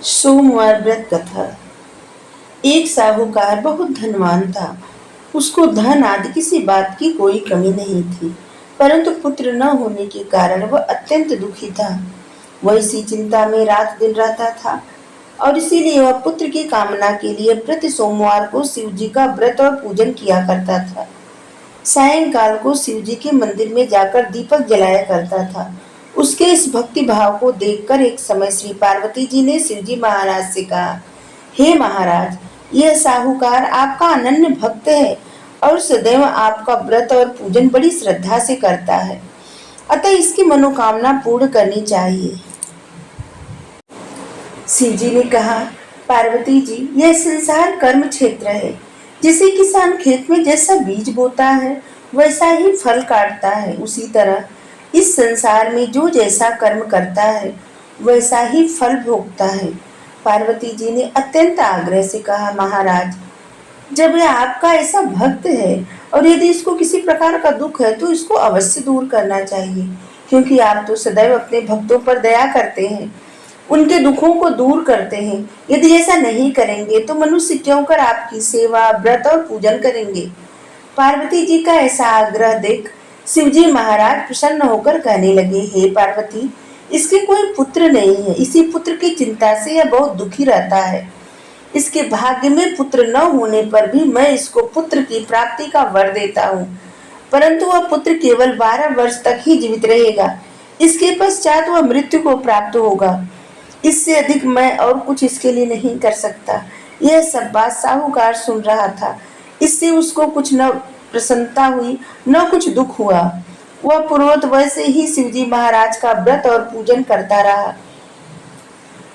सोमवार व्रत कथा। एक साहूकार बहुत धनवान था। उसको धन आदि किसी बात की कोई कमी नहीं थी, परंतु पुत्र न होने के कारण वह अत्यंत दुखी था। वह इसी चिंता में रात दिन रहता था और इसीलिए वह पुत्र की कामना के लिए प्रति सोमवार को शिव जी का व्रत और पूजन किया करता था। सायंकाल को शिव जी के मंदिर में जाकर दीपक जलाया करता था। उसके इस भक्ति भाव को देखकर एक समय श्री पार्वती जी ने शिव जी महाराज से कहा, हे महाराज, यह साहूकार आपका अनन्य भक्त है और सदैव आपका व्रत और पूजन बड़ी श्रद्धा से करता है, अतः इसकी मनोकामना पूर्ण करनी चाहिए। शिव जी ने कहा, पार्वती जी, यह संसार कर्म क्षेत्र है। जिसे किसान खेत में जैसा बीज बोता है वैसा ही फल काटता है, उसी तरह इस संसार में जो जैसा कर्म करता है वैसा ही फल भोगता है। पार्वती जी ने अत्यंत आग्रह से कहा, महाराज, जब यह आपका ऐसा भक्त है और यदि इसको किसी प्रकार का दुख है तो इसको अवश्य दूर करना चाहिए, क्योंकि आप तो सदैव अपने भक्तों पर दया करते हैं, उनके दुखों को दूर करते हैं। यदि ऐसा नहीं करेंगे तो मनुष्य क्यों कर आपकी सेवा, व्रत और पूजन करेंगे। पार्वती जी का ऐसा आग्रह देख शिवजी महाराज प्रसन्न होकर कहने लगे, हे पार्वती, इसके कोई पुत्र नहीं है। इसी पुत्र की चिंता से यह बहुत दुखी रहता है। इसके भाग्य में पुत्र न होने पर भी मैं इसको पुत्र की प्राप्ति का वर देता हूँ, परंतु वह पुत्र केवल 12 वर्ष तक ही जीवित रहेगा। इसके पश्चात वह मृत्यु को प्राप्त होगा। इससे अधिक मैं और कुछ इसके लिए नहीं कर सकता। यह सब बात साहूकार सुन रहा था। इससे उसको कुछ न प्रसन्नता हुई न कुछ दुख हुआ। वह पूर्ववत वैसे ही शिवजी महाराज का व्रत और पूजन करता रहा।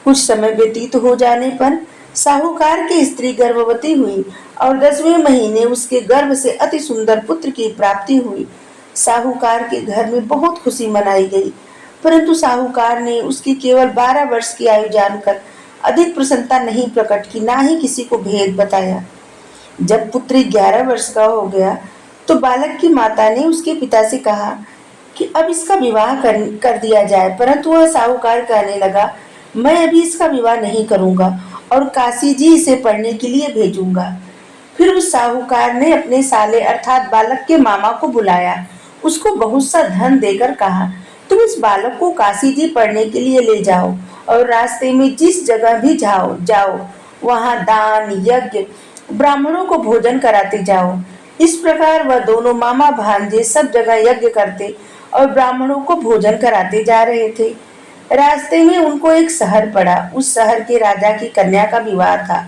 कुछ समय व्यतीत हो जाने पर साहूकार की स्त्री गर्भवती हुई और 10वें महीने उसके गर्भ से अति सुंदर पुत्र की प्राप्ति हुई। साहूकार के घर में बहुत खुशी मनाई गई, परंतु साहूकार ने उसकी केवल 12 वर्ष की आयु जानकर अधिक प्रसन्नता नहीं प्रकट की, ना ही किसी को भेद बताया। जब पुत्र 11 वर्ष का हो गया तो बालक की माता ने उसके पिता से कहा कि अब इसका विवाह कर दिया जाए, परंतु वह साहूकार कहने लगा, मैं अभी इसका विवाह नहीं करूंगा और काशी जी इसे पढ़ने के लिए भेजूंगा। फिर उस साहूकार ने अपने साले अर्थात बालक के मामा को बुलाया, उसको बहुत सा धन देकर कहा, तुम इस बालक को काशी जी पढ़ने के लिए ले जाओ और रास्ते में जिस जगह भी जाओ वहां दान, यज्ञ, ब्राह्मणों को भोजन कराते जाओ। इस प्रकार वह दोनों मामा भांजे सब जगह यज्ञ करते और ब्राह्मणों को भोजन कराते जा रहे थे। रास्ते में उनको एक शहर पड़ा। उस शहर के राजा की कन्या का विवाह था।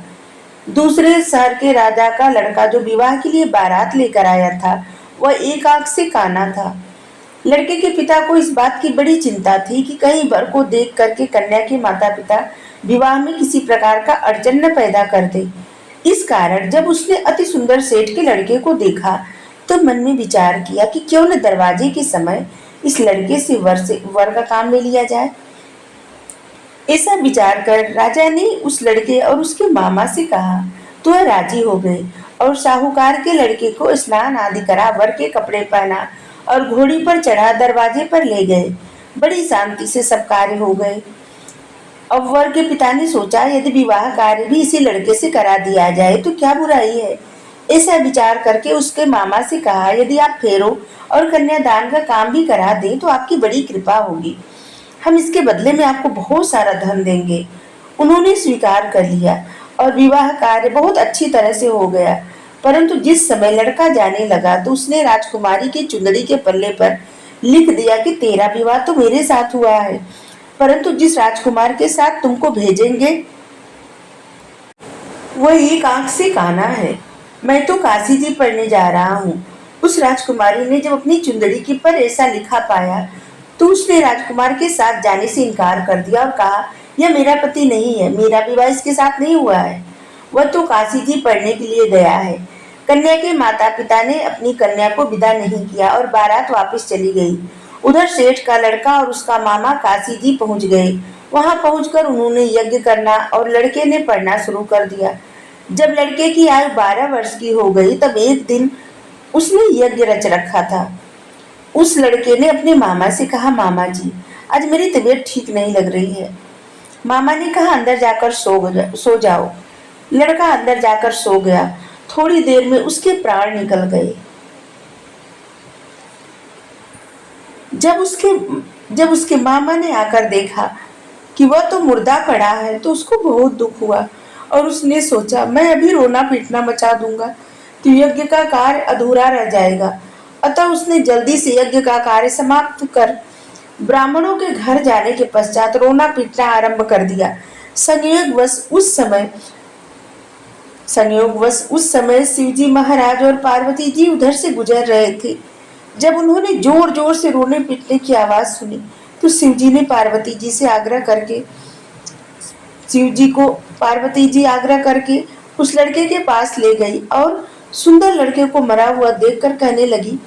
दूसरे शहर के राजा का लड़का जो विवाह के लिए बारात लेकर आया था वह एक आंख से काना था। लड़के के पिता को इस बात की बड़ी चिंता थी कि कहीं वर को देख करके कन्या के माता पिता विवाह में किसी प्रकार का अड़चन न पैदा कर दे। इस कारण जब उसने अति सुंदर सेठ के लड़के को देखा तो मन में विचार किया कि क्यों न दरवाजे के समय इस लड़के से वर का काम ले लिया जाए। ऐसा विचार कर राजा ने उस लड़के और उसके मामा से कहा, तो वह राजी हो गए और साहूकार के लड़के को स्नान आदि करा, वर के कपड़े पहना और घोड़ी पर चढ़ा दरवाजे पर ले गए। बड़ी शांति से सब कार्य हो गए। अब वर के पिता ने सोचा, यदि विवाह कार्य भी इसी लड़के से करा दिया जाए तो क्या बुराई है। ऐसा विचार करके उसके मामा से कहा, यदि आप फेरो और कन्यादान का काम भी करा दें तो आपकी बड़ी कृपा होगी। हम इसके बदले में आपको बहुत सारा धन देंगे। उन्होंने स्वीकार कर लिया और विवाह कार्य बहुत अच्छी तरह से हो गया। परंतु जिस समय लड़का जाने लगा तो उसने राजकुमारी की चुंदड़ी के पल्ले पर लिख दिया कि तेरा विवाह तो मेरे साथ हुआ है, परंतु जिस राजकुमार के साथ तुमको भेजेंगे वह एक आंख से काना है। मैं तो काशी जी पढ़ने जा रहा हूँ। उस राजकुमारी ने जब अपनी चुंदड़ी की पर ऐसा लिखा पाया तो उसने राजकुमार के साथ जाने से इनकार कर दिया और कहा, यह मेरा पति नहीं है, मेरा विवाह इसके साथ नहीं हुआ है। वह तो काशी जी पढ़ने के लिए गया है। कन्या के माता पिता ने अपनी कन्या को विदा नहीं किया और बारात वापस चली गई। उधर सेठ का लड़का और उसका मामा काशी जी पहुंच गए। वहां पहुंचकर उन्होंने यज्ञ करना और लड़के ने पढ़ना शुरू कर दिया। जब लड़के की आयु 12 वर्ष की हो गई तब एक दिन उसने यज्ञ रच रखा था। उस लड़के ने अपने मामा से कहा, मामा जी, आज मेरी तबीयत ठीक नहीं लग रही है, मामा ने कहा, अंदर जाकर सो जाओ। लड़का अंदर जाकर सो गया। थोड़ी देर में उसके प्राण निकल गए। जब उसके मामा ने आकर देखा कि वह तो मुर्दा पड़ा है तो उसको बहुत दुख हुआ और उसने सोचा, मैं अभी रोना पीटना मचा दूंगा तो यज्ञ का कार्य अधूरा रह जाएगा। अतः उसने जल्दी से यज्ञ का कार्य समाप्त कर ब्राह्मणों के घर जाने के पश्चात रोना पीटना आरंभ कर दिया। संयोगवश उस समय शिवजी महाराज और पार्वती जी उधर से गुजर रहे थे। जब उन्होंने जोर जोर से रोने पीटने की आवाज सुनी तो शिवजी ने पार्वती जी आग्रह करके उस लड़के के पास ले गई और सुंदर लड़के को मरा हुआ देखकर कहने लगी,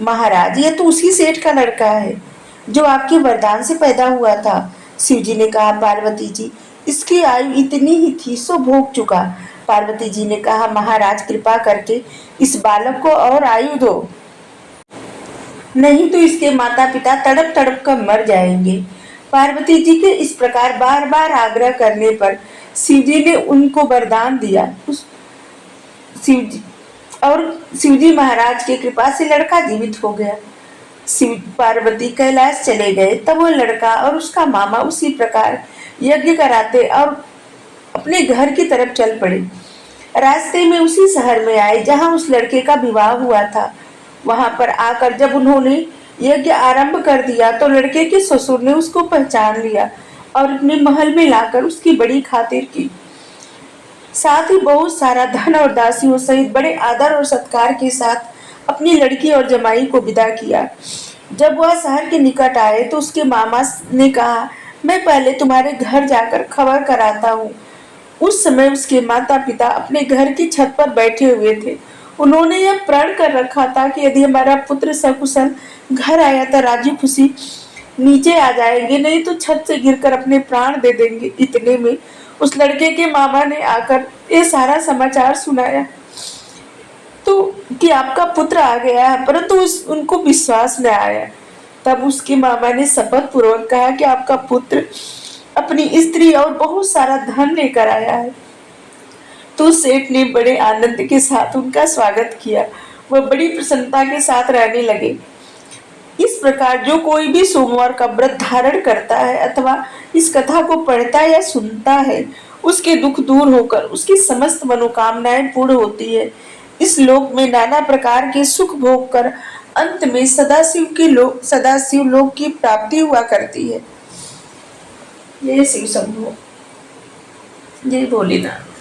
महाराज, यह तो उसी सेठ का लड़का है जो आपके वरदान से पैदा हुआ था। शिवजी ने कहा, पार्वती जी, इसकी आयु इतनी ही थी सो भोग चुका। पार्वती जी ने कहा, महाराज, कृपा करके इस बालक को और आयु दो, नहीं तो इसके माता पिता तड़प तड़प कर मर जाएंगे। पार्वती जी के इस प्रकार बार बार आग्रह करने पर शिवजी ने उनको वरदान दिया। शिवजी महाराज की कृपा से लड़का जीवित हो गया। शिव पार्वती कैलाश चले गए। तब वो लड़का और उसका मामा उसी प्रकार यज्ञ कराते और अपने घर की तरफ चल पड़े। रास्ते में उसी शहर में आए जहां उस लड़के का विवाह हुआ था। वहां पर आकर जब उन्होंने यज्ञ आरंभ कर दिया तो लड़के के ससुर ने उसको पहचान लिया और अपने महल में लाकर उसकी बड़ी खातिर की। साथ ही बहुत सारा धन और दासियों सहित बड़े आदर और सत्कार के साथ अपनी लड़की और जमाई को विदा किया। जब वह शहर के निकट आए तो उसके मामा ने कहा, मैं पहले तुम्हारे घर जाकर खबर कराता हूँ। उस समय उसके माता पिता अपने घर की छत पर बैठे हुए थे। उन्होंने यह प्रण कर रखा था कि यदि हमारा पुत्र सकुशल घर आया तो राजी खुशी नीचे आ जाएंगे, नहीं तो छत से गिरकर अपने प्राण दे देंगे। इतने में उस लड़के के मामा ने आकर ये सारा समाचार सुनाया तो कि आपका पुत्र आ गया है, परंतु उनको विश्वास न आया। तब उसके मामा ने शपथ पूर्वक कहा कि आपका पुत्र अपनी स्त्री और बहुत सारा धन लेकर आया है। तो सेठ ने बड़े आनंद के साथ उनका स्वागत किया। वह बड़ी प्रसन्नता के साथ रहने लगे। इस प्रकार जो कोई भी सोमवार का व्रत धारण करता है अथवा इस कथा को पढ़ता या सुनता है, उसके दुख दूर होकर उसकी समस्त मनोकामनाएं पूर्ण होती है। इस लोक में नाना प्रकार के सुख भोग कर अंत में सदाशिव लोक की प्राप्ति हुआ करती है। जय शिव शंभो, जय भोलेनाथ।